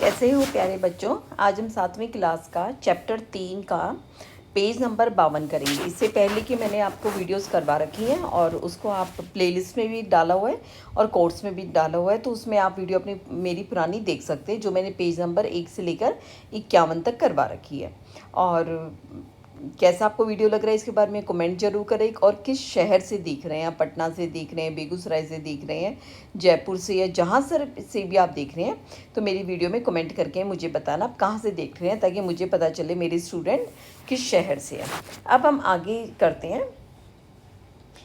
कैसे हो प्यारे बच्चों। आज हम 7वीं क्लास का चैप्टर 3 का पेज नंबर 52 करेंगे। इससे पहले कि मैंने आपको वीडियोस करवा रखी हैं और उसको आप प्लेलिस्ट में भी डाला हुआ है और कोर्स में भी डाला हुआ है, तो उसमें आप वीडियो अपनी मेरी पुरानी देख सकते हैं जो मैंने पेज नंबर 1 से लेकर 51 तक करवा रखी है। और कैसा आपको वीडियो लग रहा है इसके बारे में कमेंट जरूर करें। और किस शहर से देख रहे हैं आप, पटना से देख रहे हैं, बेगूसराय से देख रहे हैं, जयपुर से, या जहाँ से भी आप देख रहे हैं, तो मेरी वीडियो में कमेंट करके मुझे बताना आप कहाँ से देख रहे हैं, ताकि मुझे पता चले मेरे स्टूडेंट किस शहर से है। अब हम आगे करते हैं।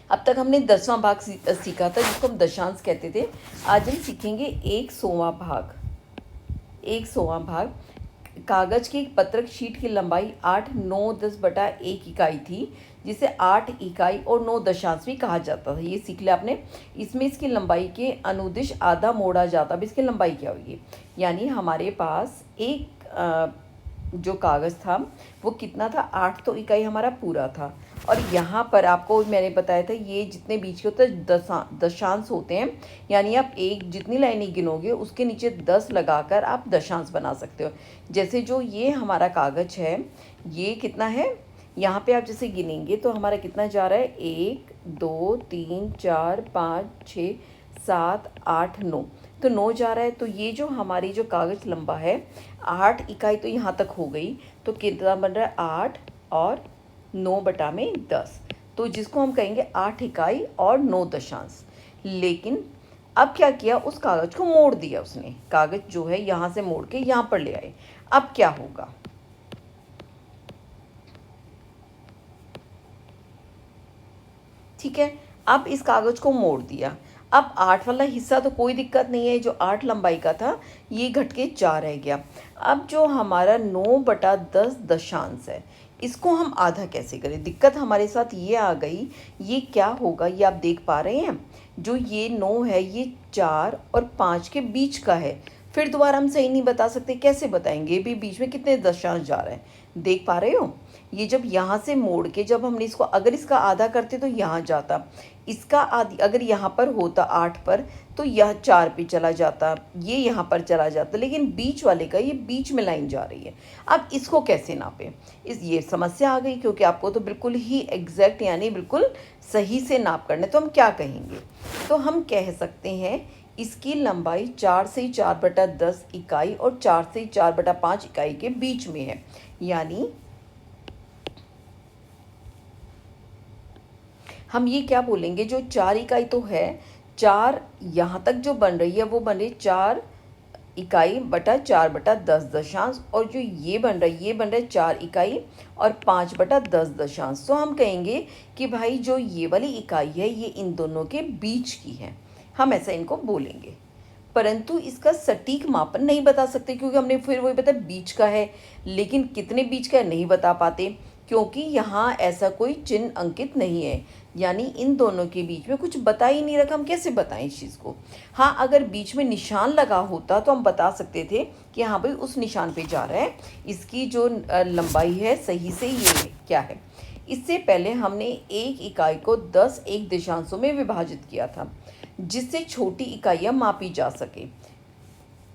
अब तक हमने 10वां भाग सीखा था जिसको हम दशांश कहते थे। आज हम सीखेंगे 100वां भाग। 100वां भाग कागज की एक पत्रक शीट की लंबाई 8, 9, 10/1 इकाई थी, जिसे 8 इकाई और 9 दशांश भी कहा जाता था। ये सीख लिया आपने। इसमें इसकी लंबाई के अनुदिश आधा मोड़ा जाता। अब इसकी लंबाई क्या होगी, यानी हमारे पास एक जो कागज़ था वो कितना था, 8 तो इकाई हमारा पूरा था। और यहाँ पर आपको मैंने बताया था ये जितने बीच के होते हैं दशांश होते हैं, यानी आप एक जितनी लाइनें गिनोगे उसके नीचे 10 लगाकर आप दशांश बना सकते हो। जैसे जो ये हमारा कागज है ये कितना है, यहाँ पे आप जैसे गिनेंगे तो हमारा कितना जा रहा है, 1 2 3 4 5 6 7 8 9, तो 9 जा रहा है। तो ये जो हमारी जो कागज़ लंबा है 8 इकाई तो यहाँ तक हो गई, तो कितना बन रहा है 8 और 9/10, तो जिसको हम कहेंगे 8 इकाई और 9 दशांश। लेकिन अब क्या किया, उस कागज़ को मोड़ दिया उसने। कागज़ जो है यहाँ से मोड़ के यहाँ पर ले आए। अब क्या होगा, ठीक है। अब इस कागज़ को मोड़ दिया। अब 8 वाला हिस्सा तो कोई दिक्कत नहीं है, जो 8 लंबाई का था ये घट के 4 रह गया। अब जो हमारा 9/10 दशांश है इसको हम आधा कैसे करें, दिक्कत हमारे साथ ये आ गई। ये क्या होगा, ये आप देख पा रहे हैं, जो ये 9 है ये 4 और 5 के बीच का है। फिर दोबारा हम सही नहीं बता सकते, कैसे बताएंगे भी बीच में कितने दशांश जा रहे हैं, देख पा रहे हो। ये जब यहाँ से मोड़ के जब हमने इसको, अगर इसका आधा करते तो यहाँ जाता, इसका आधी अगर यहाँ पर होता 8 पर तो यह 4 पे चला जाता, ये यहाँ पर चला जाता, लेकिन बीच वाले का ये बीच में लाइन जा रही है। अब इसको कैसे नापें, ये समस्या आ गई, क्योंकि आपको तो बिल्कुल ही एग्जैक्ट यानी बिल्कुल सही से नाप करना है। तो हम क्या कहेंगे, तो हम कह सकते हैं इसकी लंबाई 4 से 4/10 इकाई और 4 से 4/5 इकाई के बीच में है। यानी हम ये क्या बोलेंगे, जो 4 इकाई तो है, 4 यहाँ तक जो बन रही है वो बन रही 4 इकाई बटा 4/10 दशांश, और जो ये बन रहा है ये बन रहा है 4 इकाई और 5/10 दशांश। तो हम कहेंगे कि भाई जो ये वाली इकाई है ये इन दोनों के बीच की है, हम ऐसा इनको बोलेंगे। परंतु इसका सटीक मापन नहीं बता सकते, क्योंकि हमने फिर वही बताया बीच का है, लेकिन कितने बीच का है नहीं बता पाते, क्योंकि यहाँ ऐसा कोई चिन्ह अंकित नहीं है, यानी इन दोनों के बीच में कुछ बता ही नहीं रखा। हम कैसे बताएं इस चीज़ को। हाँ, अगर बीच में निशान लगा होता तो हम बता सकते थे कि हाँ भाई उस निशान पे जा रहा है, इसकी जो लंबाई है सही से ये क्या है। इससे पहले हमने एक इकाई को 10 एक दशांशों में विभाजित किया था, जिससे छोटी इकाइयाँ मापी जा सके।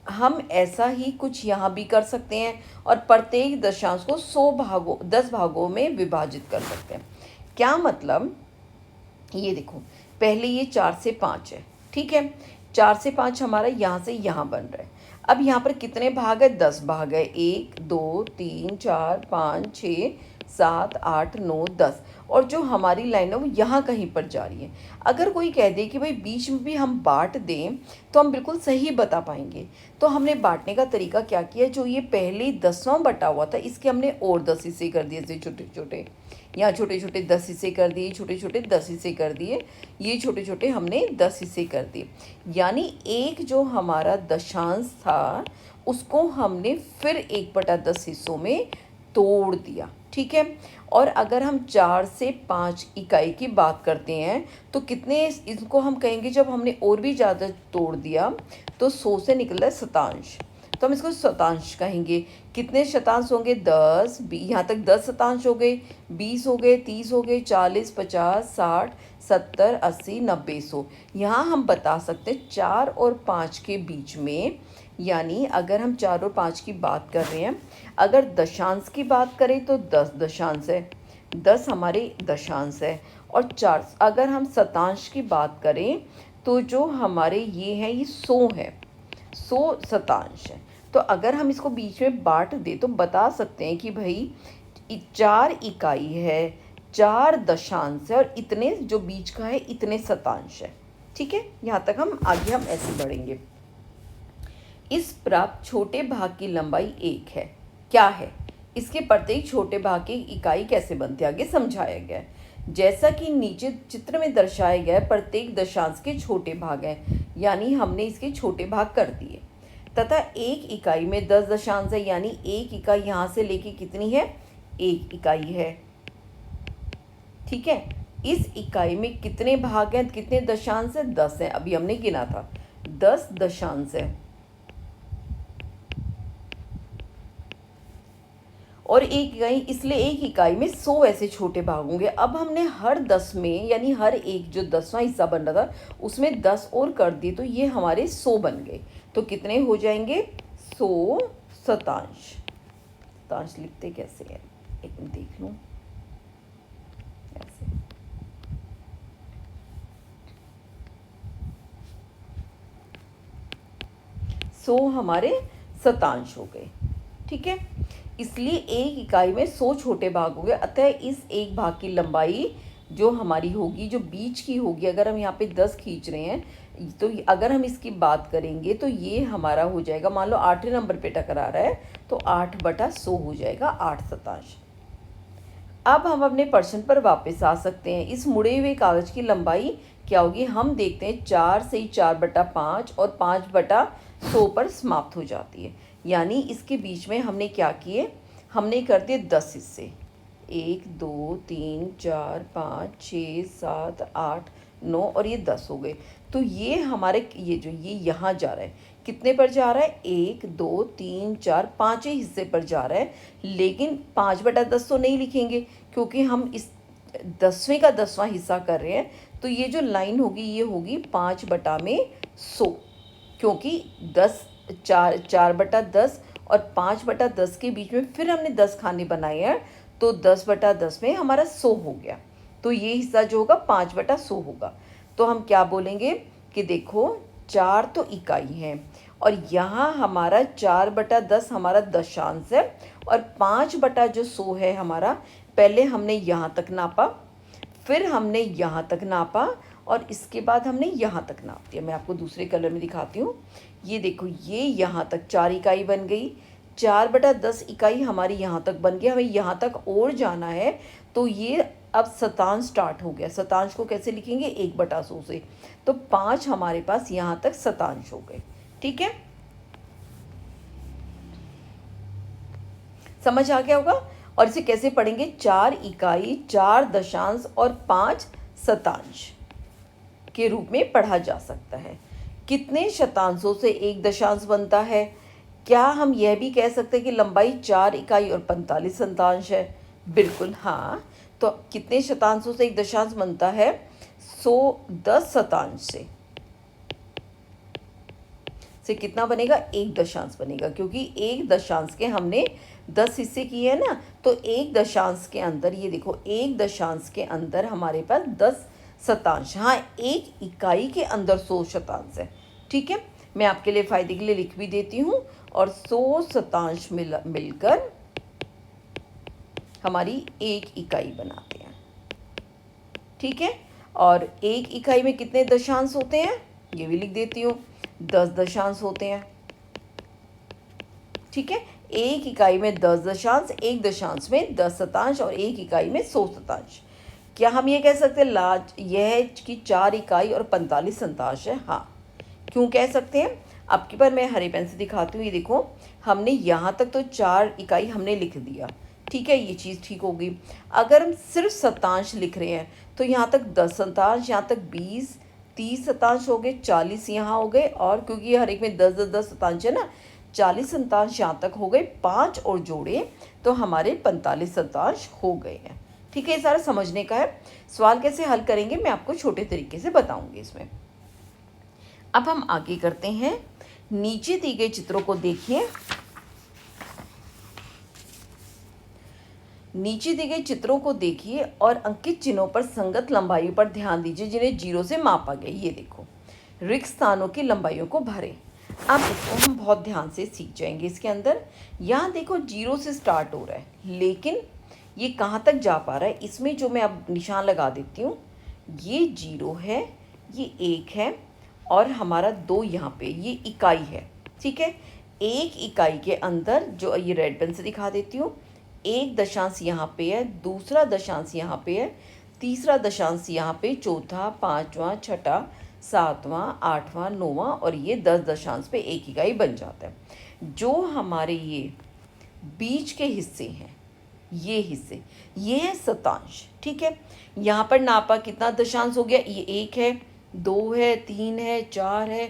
हम ऐसा ही कुछ यहाँ भी कर सकते हैं और प्रत्येक दशांश को 10 भागों में विभाजित कर सकते हैं। क्या मतलब, ये देखो पहले ये 4 से 5 है, ठीक है। 4 से 5 हमारा यहाँ से यहाँ बन रहा है। अब यहाँ पर कितने भाग है, 10 भाग है, 1 2 3 4 5 6 7 8 9 10, और जो हमारी लाइन है वो यहाँ कहीं पर जा रही है। अगर कोई कह दे कि भाई बीच में भी हम बांट दें तो हम बिल्कुल सही बता पाएंगे। तो हमने बांटने का तरीका क्या किया, जो ये पहले 10वां बटा हुआ था इसके हमने और 10 हिस्से कर दिए, जैसे छोटे छोटे, यहाँ छोटे छोटे 10 हिस्से कर दिए, छोटे छोटे 10 हिस्से कर दिए, ये छोटे छोटे हमने 10 हिस्से कर दिए। यानी एक जो हमारा दशांश था उसको हमने फिर 1/10 हिस्सों में तोड़ दिया, ठीक है। और अगर हम 4 से 5 इकाई की बात करते हैं तो कितने, इसको हम कहेंगे जब हमने और भी ज़्यादा तोड़ दिया तो 100 से निकला शतांश। तो तो हम इसको शतांश कहेंगे। कितने शतांश होंगे? 10, यहाँ तक 10 शतांश हो गए, 20 हो गए, 30 हो गए, 40, 50, 60, 70, 80, 90, 100। यहाँ हम बता सकते हैं 4 और 5 के बीच में, यानी अगर हम 4 और 5 की बात कर रहे हैं, अगर दशांश की बात करें तो 10 दशांश है, 10 हमारे दशांश है। और 4 अगर हम शतांश की बात करें तो जो हमारे ये है ये 100 है, 100 शतांश है। तो अगर हम इसको बीच में बांट दें तो बता सकते हैं कि भाई 4 इकाई है, 4 दशांश है, और इतने जो बीच का है इतने शतांश है। ठीक है, यहाँ तक हम आगे हम ऐसे बढ़ेंगे। इस प्राप्त छोटे भाग की लंबाई 1 है। क्या है? इसके प्रत्येक छोटे भाग की इकाई कैसे बनती है आगे समझाया गया है। जैसा कि नीचे चित्र में दर्शाया गया है, प्रत्येक दशांश के छोटे भाग हैं, यानी हमने इसके छोटे भाग कर दिए, तथा एक इकाई में 10 दशांश है, यानी एक इकाई यहाँ से लेके कितनी है? 1 इकाई है। ठीक है, इस इकाई में कितने भाग हैं, कितने दशांश है? 10 है, अभी हमने गिना था, 10 दशांश है। और एक इकाई, इसलिए एक इकाई में 100 ऐसे छोटे भाग होंगे। अब हमने हर 10 में, यानी हर एक जो 10वां हिस्सा बन रहा था उसमें 10 और कर दिए, तो ये हमारे 100 बन गए। तो कितने हो जाएंगे? 100 शतांश। शतांश लिखते कैसे हैं, एक मिनट देख लूँ। ऐसे 100 हमारे शतांश हो गए। ठीक है, इसलिए एक इकाई में 100 छोटे भाग हो गए। अतः इस एक भाग की लंबाई जो हमारी होगी, जो बीच की होगी, अगर हम यहाँ पे 10 खींच रहे हैं तो अगर हम इसकी बात करेंगे तो ये हमारा हो जाएगा, मान लो 8वें नंबर पे टकरा रहा है तो 8/100 हो जाएगा, 8 शतांश। अब हम अपने प्रश्न पर वापस आ सकते हैं। इस मुड़े हुए कागज की लंबाई क्या होगी? हम देखते हैं 4 से ही 4/5 और 5/100 पर समाप्त हो जाती है। यानी इसके बीच में हमने क्या किए? हमने कर दिए 10 हिस्से, 1 2 3 4 5 6 7 8 9 और ये 10 हो गए। तो ये हमारे ये जो ये यहाँ जा रहा है, कितने पर जा रहा है? 1 2 3 4 5 ही हिस्से पर जा रहा है। लेकिन 5/10 तो नहीं लिखेंगे, क्योंकि हम इस 10वें का 10वां हिस्सा कर रहे हैं। तो ये जो लाइन होगी ये होगी 5/100, क्योंकि 4/10 और 5/10 के बीच में फिर हमने 10 खाने बनाए हैं, तो 10/10 में हमारा 100 हो गया। तो ये हिस्सा जो होगा 5/100 होगा। तो हम क्या बोलेंगे कि देखो 4 तो इकाई है, और यहाँ हमारा 4/10 हमारा दशांश है, और 5/100 है हमारा। पहले हमने यहाँ तक नापा, फिर हमने यहाँ तक नापा, और इसके बाद हमने यहाँ तक नाप दिया। मैं आपको दूसरे कलर में दिखाती हूँ। ये देखो, ये यहाँ तक 4 इकाई बन गई, 4/10 इकाई हमारी यहाँ तक बन गया। हमें यहाँ तक और जाना है, तो ये अब शतांश स्टार्ट हो गया। शतांश को कैसे लिखेंगे? 1/100 से। तो 5 हमारे पास यहाँ तक शतांश हो गए। ठीक है, समझ आ गया होगा। और इसे कैसे पढ़ेंगे? 4 इकाई, 4 दशांश और 5 शतांश के रूप में पढ़ा जा सकता है। कितने शतांशों से एक दशांश बनता है? क्या हम यह भी कह सकते हैं कि लंबाई 4 इकाई और 45 शतांश है? बिल्कुल हाँ। तो कितने शतांशों से एक दशांश बनता है? 110 शतांश से कितना बनेगा? एक दशांश बनेगा, क्योंकि एक दशांश के हमने 10 हिस्से किए हैं ना। तो एक दशांश के अंदर, ये देखो, एक दशांश के अंदर हमारे पास 10 शतांश, हाँ एक इकाई के अंदर 100 शतांश है। ठीक है, मैं आपके लिए फ़ायदे के लिए लिख भी देती हूँ। और 100 शतांश मिलकर हमारी एक इकाई बनाते हैं। ठीक है, और एक इकाई में कितने दशांश होते हैं? ये भी लिख देती हूँ, 10 दशांश होते हैं। ठीक है, एक इकाई में 10 दशांश, एक दशांश में 10 शतांश, और एक इकाई में 100 शतांश। क्या हम ये कह सकते हैं यह है कि 4 इकाई और 45 शतांश है? हाँ। क्यों कह सकते हैं? अब की बार मैं हरे पेन से दिखाती हूँ। ये देखो, हमने यहाँ तक तो 4 इकाई हमने लिख दिया। ठीक है, ये चीज़ ठीक होगी। अगर हम सिर्फ शतांश लिख रहे हैं तो यहाँ तक 10 शतांश, यहाँ तक 20 30 शतांश हो गए, 40 यहाँ हो गए, और क्योंकि हर एक में 10 10 10 शतांश है ना, 40 शतांश यहाँ तक हो गए, 5 और जोड़े तो हमारे 45 शतांश हो गए हैं। ठीक है, ये सारा समझने का है। सवाल कैसे हल करेंगे मैं आपको छोटे तरीके से बताऊंगी इसमें। अब हम आगे करते हैं। नीचे दिए गए चित्रों को देखिए। नीचे दिए गए चित्रों को देखिए और अंकित चिन्हों पर संगत लंबाई पर ध्यान दीजिए जिन्हें 0 से मापा गया। ये देखो, रिक्त स्थानों की लंबाइयों को भरें। अब इसको हम बहुत ध्यान से सीख जाएंगे। इसके अंदर यहाँ देखो 0 से स्टार्ट हो रहा है, लेकिन ये कहाँ तक जा पा रहा है, इसमें जो मैं अब निशान लगा देती हूँ, ये 0 है, ये 1 है और हमारा 2 यहाँ पे ये इकाई है। ठीक है, एक इकाई के अंदर जो ये रेड पेन से दिखा देती हूँ, एक दशांश यहाँ पे है, दूसरा दशांश यहाँ पे है, तीसरा दशांश यहाँ पे, चौथा, पाँचवा, छठा, सातवां, आठवां, नौवां और ये 10 दशांश पे एक इकाई बन जाता है। जो हमारे ये बीच के हिस्से हैं, ये हिस्से, ये है शतांश। ठीक है, यहाँ पर नापा कितना दशांश हो गया, ये 1 है, 2 है, 3 है, 4 है,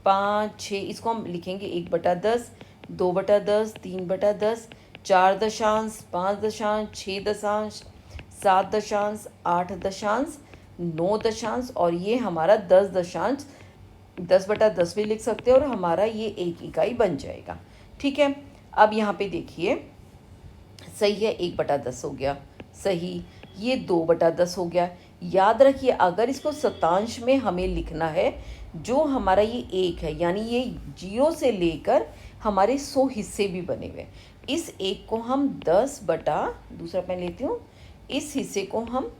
5, 6, इसको हम लिखेंगे 1/10, 2/10, 3/10, 4 दशांश, 5 दशांश, 6 दशांश, 7 दशांश, 8 दशांश, 9 दशांश और ये हमारा 10 दशांश, 10/10 भी लिख सकते हैं और हमारा ये एक इकाई बन जाएगा। ठीक है, अब यहाँ पे देखिए, सही है, 1/10 हो गया, सही, ये 2/10 हो गया। याद रखिए, अगर इसको शतांश में हमें लिखना है, जो हमारा ये 1 है, यानी ये 0 से लेकर हमारे 100 हिस्से भी बने हुए, इस 1 को हम 10 बटा, दूसरा पेन लेती हूँ, इस हिस्से को हम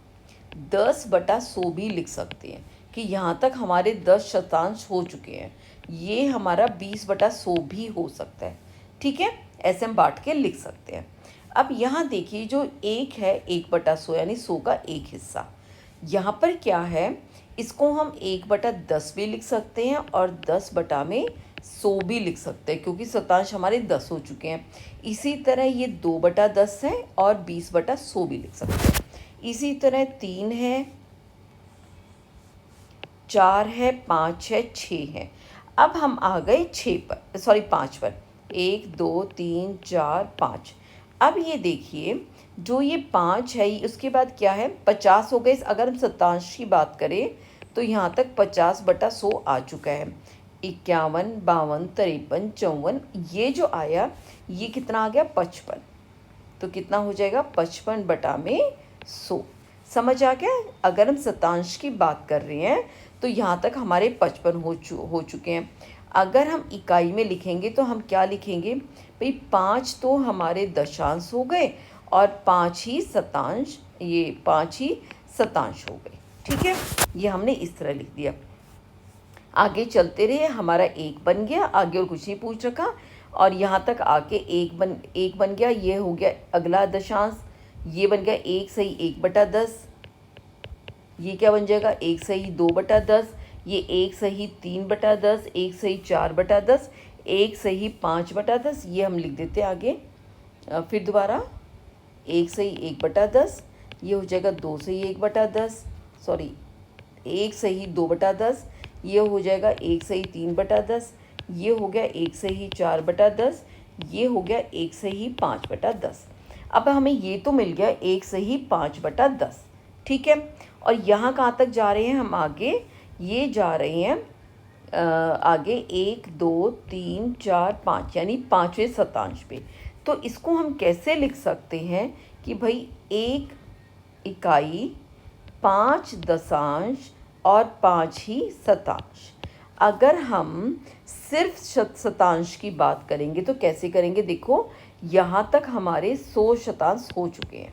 10/100 भी लिख सकते हैं कि यहाँ तक हमारे 10 शतांश हो चुके हैं। ये हमारा 20/100 भी हो सकता है। ठीक है, ऐसे हम बांट के लिख सकते हैं। अब यहाँ देखिए, जो 1 है 1/100 यानी 100 का एक हिस्सा, यहाँ पर क्या है, इसको हम 1/10 भी लिख सकते हैं और 10/100 भी लिख सकते हैं क्योंकि शतांश हमारे 10 हो चुके हैं। इसी तरह ये 2/10 है और 20/100 भी लिख सकते हैं। इसी तरह 3 है, 4 है, 5 है, 6 है। अब हम आ गए 5 पर, 1 2 3 4 5। अब ये देखिए, जो ये 5 है, उसके बाद क्या है, 50 हो गए। अगर हम शतांश की बात करें तो यहाँ तक 50/100 आ चुका है। 51, 52, 53, 54, ये जो आया ये कितना आ गया, 55। तो कितना हो जाएगा, 55/100। समझ आ गया। अगर हम शतांश की बात कर रहे हैं तो यहाँ तक हमारे 55 हो चुके हैं। अगर हम इकाई में लिखेंगे तो हम क्या लिखेंगे भाई, 5 तो हमारे दशांश हो गए और 5 ही शतांश, ये 5 ही शतांश हो गए। ठीक है, ये हमने इस तरह लिख दिया। आगे चलते रहे, हमारा 1 बन गया, आगे और कुछ नहीं पूछ रखा और यहाँ तक आके 1 बन गया। ये हो गया अगला दशांश, ये बन गया 1 सही 1/10। ये क्या बन जाएगा, 1 सही 2/10, ये 1 सही 3/10, 1 सही 4/10, 1 सही 5/10। ये हम लिख देते हैं आगे। फिर दोबारा 1 सही 1/10, ये हो जाएगा 2 सही 1/10, सॉरी 1 सही 2/10, ये हो जाएगा 1 सही 3/10, ये हो गया 1 सही 4/10, ये हो गया 1 सही 5/10। अब हमें ये तो मिल गया 1 सही 5/10। ठीक है, और यहाँ कहाँ तक जा रहे हैं हम आगे, ये जा रहे हैं आगे 1 2 3 4 5 यानी 5वें शतांश पे। तो इसको हम कैसे लिख सकते हैं कि भाई 1 इकाई, 5 दशांश और 5 ही शतांश। अगर हम सिर्फ शतांश की बात करेंगे तो कैसे करेंगे, देखो यहाँ तक हमारे 100 शतांश हो चुके हैं।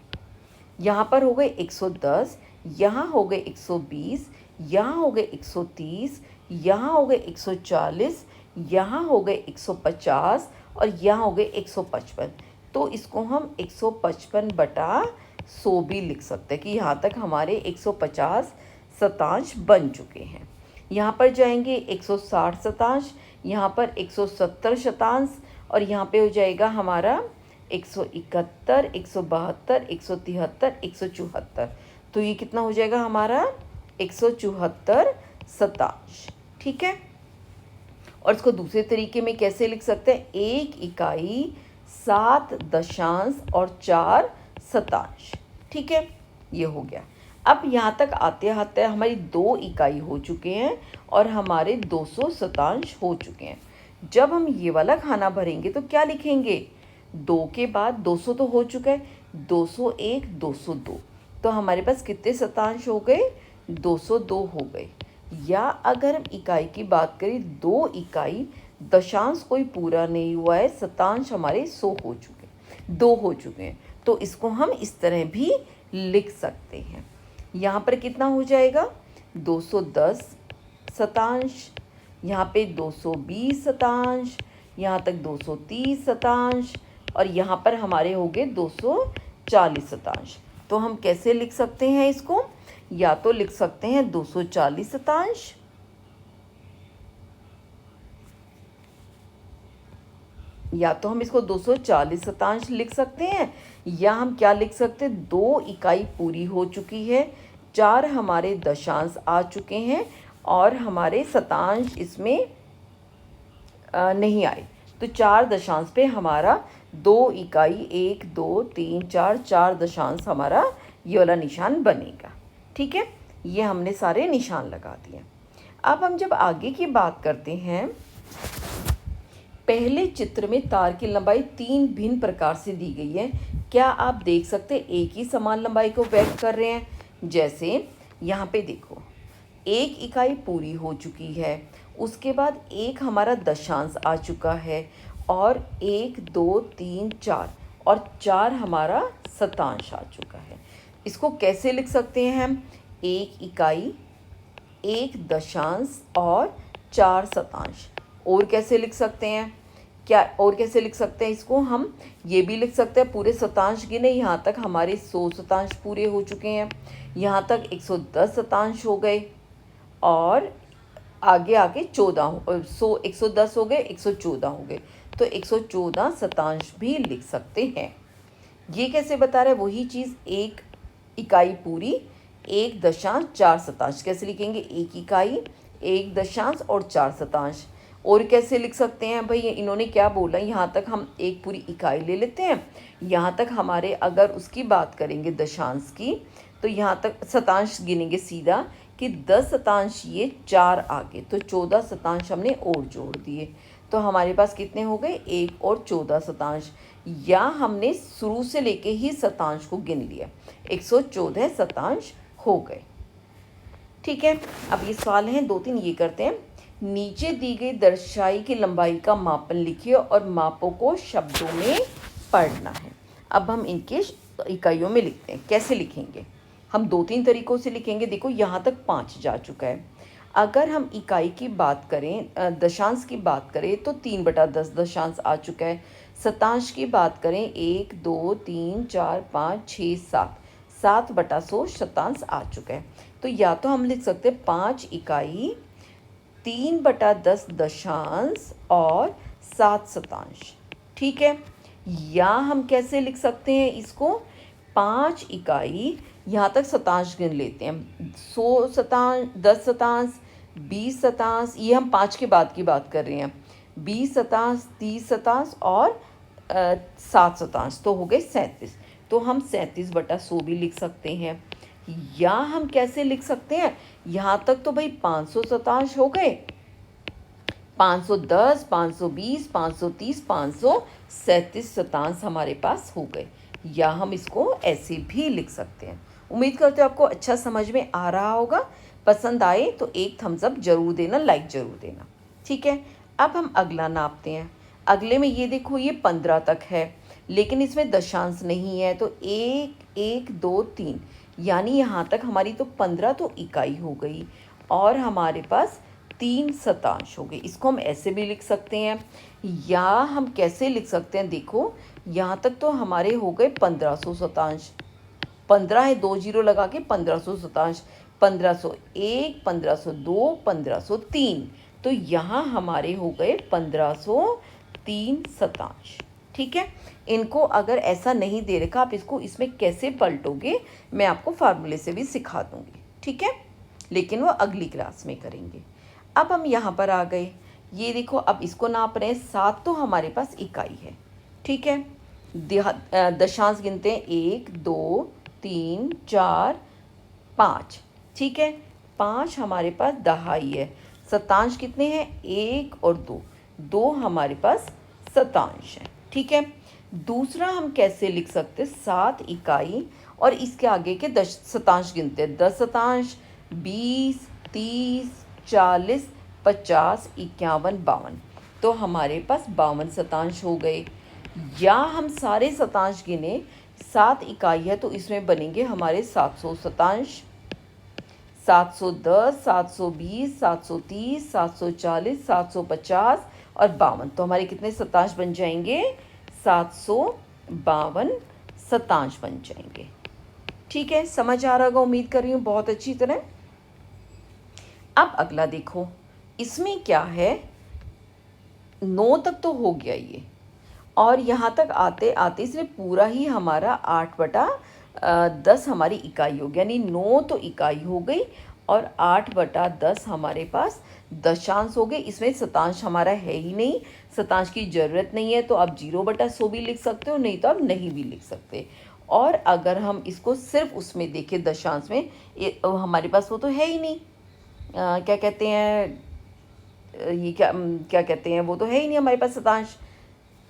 यहाँ पर हो गए 110, यहाँ हो गए 120, यहाँ हो गए 130, यहाँ हो गए 140, यहाँ हो गए 150 और यहाँ हो गए 155। तो इसको हम 155/100 भी लिख सकते हैं कि यहाँ तक हमारे 150 शतांश बन चुके हैं। यहाँ पर जाएंगे 160 शतांश, यहाँ पर 170 शतांश और यहाँ पे हो जाएगा हमारा 171, 172, 173, 174। तो ये कितना हो जाएगा हमारा 174 शतांश। ठीक है, और इसको दूसरे तरीके में कैसे लिख सकते हैं, 1 इकाई 7 दशांश और 4 शतांश। ठीक है, ये हो गया। अब यहाँ तक आते आते हमारी 2 इकाई हो चुके हैं और हमारे 200 शतांश हो चुके हैं। जब हम ये वाला खाना भरेंगे तो क्या लिखेंगे, 2 के बाद 200 तो हो चुका है, 201 202, तो हमारे पास कितने शतांश हो गए, 202 हो गए। या अगर हम इकाई की बात करें, 2 इकाई दशांश कोई पूरा नहीं हुआ है, शतांश हमारे 100 हो चुके हैं, 2 हो चुके हैं, तो इसको हम इस तरह भी लिख सकते हैं। यहाँ पर कितना हो जाएगा, 210 शतांश, यहाँ पे 220 शतांश, यहाँ तक 230 शतांश, और यहाँ पर हमारे हो गए 240 शतांश। तो हम कैसे लिख सकते हैं इसको, या तो लिख सकते हैं 240 शतांश, या तो हम इसको 240 शतांश लिख सकते हैं, या हम क्या लिख सकते हैं, 2 इकाई पूरी हो चुकी है, 4 हमारे दशांश आ चुके हैं और हमारे शतांश इसमें नहीं आए, तो 4 दशांश पे हमारा 2 इकाई 1 2 3 4 4 दशांश हमारा ये वाला निशान बनेगा। ठीक है, ये हमने सारे निशान लगा दिए। अब हम जब आगे की बात करते हैं, पहले चित्र में तार की लंबाई 3 भिन्न प्रकार से दी गई है। क्या आप देख सकते हैं एक ही समान लंबाई को व्यक्त कर रहे हैं। जैसे यहाँ पे देखो, 1 इकाई पूरी हो चुकी है, उसके बाद 1 हमारा दशांश आ चुका है, और 1 2 3 4 और 4 हमारा शतांश आ चुका है। इसको कैसे लिख सकते हैं हम, 1 इकाई 1 दशांश और 4 शतांश। और कैसे लिख सकते हैं, क्या और कैसे लिख सकते हैं इसको, हम ये भी लिख सकते हैं पूरे शतांश गिने, यहाँ तक हमारे 100 शतांश पूरे हो चुके हैं, यहाँ तक 110 शतांश हो गए, और आगे आगे 110 हो गए, 114 हो गए, तो 114 शतांश भी लिख सकते हैं। ये कैसे बता रहा है, वही चीज़ 1 इकाई पूरी 1 दशांश 4 शतांश कैसे लिखेंगे, 1 इकाई 1 दशांश और 4 शतांश। और कैसे लिख सकते हैं भाई, इन्होंने क्या बोला, यहाँ तक हम एक पूरी इकाई ले लेते हैं, यहाँ तक हमारे अगर उसकी बात करेंगे दशांश की, तो यहाँ तक शतांश गिनेंगे सीधा कि 10 शतांश ये 4 आगे, तो 14 शतांश हमने और जोड़ दिए, तो हमारे पास कितने हो गए, 1 और 14 शतांश। या हमने शुरू से लेके ही शतांश को गिन लिया, 114 शतांश हो गए। ठीक है, अब ये सवाल हैं 2-3, ये करते हैं। नीचे दी गई दर्शाई की लंबाई का मापन लिखिए और मापों को शब्दों में पढ़ना है। अब हम इनके इकाइयों में लिखते हैं। कैसे लिखेंगे, हम 2-3 तरीकों से लिखेंगे। देखो यहाँ तक 5 जा चुका है। अगर हम इकाई की बात करें, दशांश की बात करें, तो 3/10 दशांश आ चुका है। शतांश की बात करें, 1 2 3 4 5 6 7 7/100 शतांश आ चुका है। तो या तो हम लिख सकते हैं 5 इकाई 3/10 दशांश और 7 शतांश। ठीक है, या हम कैसे लिख सकते हैं इसको, 5 इकाई, यहाँ तक शतांश गिन लेते हैं, 100 शतांश, 10 शतांश, 20 शतांश, ये हम 5 के बाद की बात कर रहे हैं, 20 शतांश, 30 शतांश और 7 शतांश, तो हो गए 37। तो हम 37/100 भी लिख सकते हैं। या हम कैसे लिख सकते हैं, यहाँ तक तो भाई 500 शतांश हो गए, 510, 520, 530, 537 शतांश हमारे पास हो गए। या हम इसको ऐसे भी लिख सकते हैं। उम्मीद करते हो आपको अच्छा समझ में आ रहा होगा। पसंद आए तो एक थम्स अप जरूर देना, लाइक जरूर देना। ठीक है, अब हम अगला नापते हैं। अगले में ये देखो, ये 15 तक है, लेकिन इसमें दशांश नहीं है, तो 1 1 2 3, यानी यहाँ तक हमारी तो 15 तो इकाई हो गई, और हमारे पास 3 शतांश हो गए। इसको हम ऐसे भी लिख सकते हैं। या हम कैसे लिख सकते हैं, देखो यहाँ तक तो हमारे हो गए 1500 शतांश, 15 है, 2 जीरो लगा के 1500 शतांश, 1501, 1502, 1503, तो यहाँ हमारे हो गए 1503 शतांश। ठीक है, इनको अगर ऐसा नहीं दे रखा, आप इसको इसमें कैसे पलटोगे मैं आपको फार्मूले से भी सिखा दूंगी। ठीक है, लेकिन वो अगली क्लास में करेंगे। अब हम यहाँ पर आ गए, ये देखो अब इसको नाप रहे हैं, 7 तो हमारे पास इकाई है, ठीक है। दशांश गिनते हैं, 1 2 3 4 5, ठीक है। 5 हमारे पास दहाई है। शतांश कितने हैं, 1 और 2, 2 हमारे पास शतांश है, ठीक है। दूसरा हम कैसे लिख सकते हैं, 7 इकाई और इसके आगे के 10 शतांश गिनते हैं, 10 शतांश, 20 30 40 50 51 52, तो हमारे पास 52 शतांश हो गए। या हम सारे शतांश गिने, 7 इकाई है तो इसमें बनेंगे हमारे 700 शतांश, 710 720 730 740 750 और 52, तो हमारे कितने शतांश बन जाएंगे, 752 शतांश बन जाएंगे, ठीक है। समझ आ रहा होगा, उम्मीद कर रही हूँ बहुत अच्छी तरह। अब अगला देखो, इसमें क्या है, 9 तक तो हो गया ये, और यहाँ तक आते आते इसने पूरा ही हमारा 8/10 हमारी इकाई हो गया, यानी 9 तो इकाई हो गई और 8/10 हमारे पास दशांश हो गए। इसमें शतांश हमारा है ही नहीं, शतांश की ज़रूरत नहीं है, तो आप 0/100 भी लिख सकते हो, नहीं तो आप नहीं भी लिख सकते। और अगर हम इसको सिर्फ उसमें देखें दशांश में, हमारे पास वो तो है ही नहीं, क्या कहते हैं, ये क्या कहते हैं, वो तो है ही नहीं हमारे पास शतांश।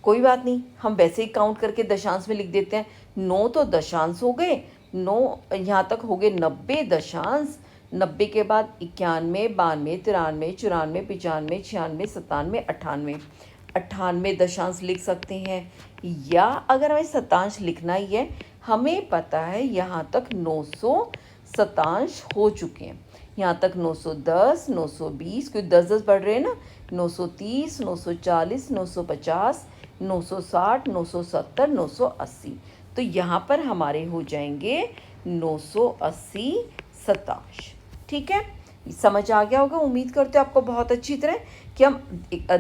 कोई बात नहीं, हम वैसे ही काउंट करके दशांश में लिख देते हैं। 9 तो दशांश हो गए, 9 यहाँ तक हो गए 90 दशांश, 90 के बाद 91 92 93 94 95 96 97 98, 98 दशांश लिख सकते हैं। या अगर हमें शतांश लिखना ही है, हमें पता है यहाँ तक 900 शतांश हो चुके हैं, यहाँ तक 910 920, क्योंकि 10 बढ़ रहे हैं ना, 930 940 950 960 970 980, तो यहाँ पर हमारे हो जाएंगे 980 शतांश, ठीक है। समझ आ गया होगा, उम्मीद करते हो आपको बहुत अच्छी तरह कि हम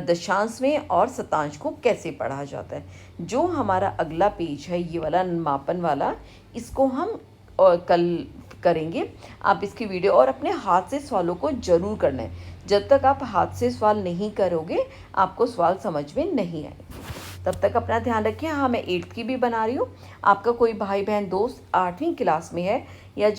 दशांश में और शतांश को कैसे पढ़ा जाता है। जो हमारा अगला पेज है ये वाला मापन वाला, इसको हम कल करेंगे। आप इसकी वीडियो और अपने हाथ से सवालों को ज़रूर करना है, जब तक आप हाथ से सवाल नहीं करोगे आपको सवाल समझ में नहीं आएंगे। तब तक अपना ध्यान रखिए। हाँ, मैं 8th की भी बना रही हूँ। आपका कोई भाई बहन दोस्त 8वीं क्लास में है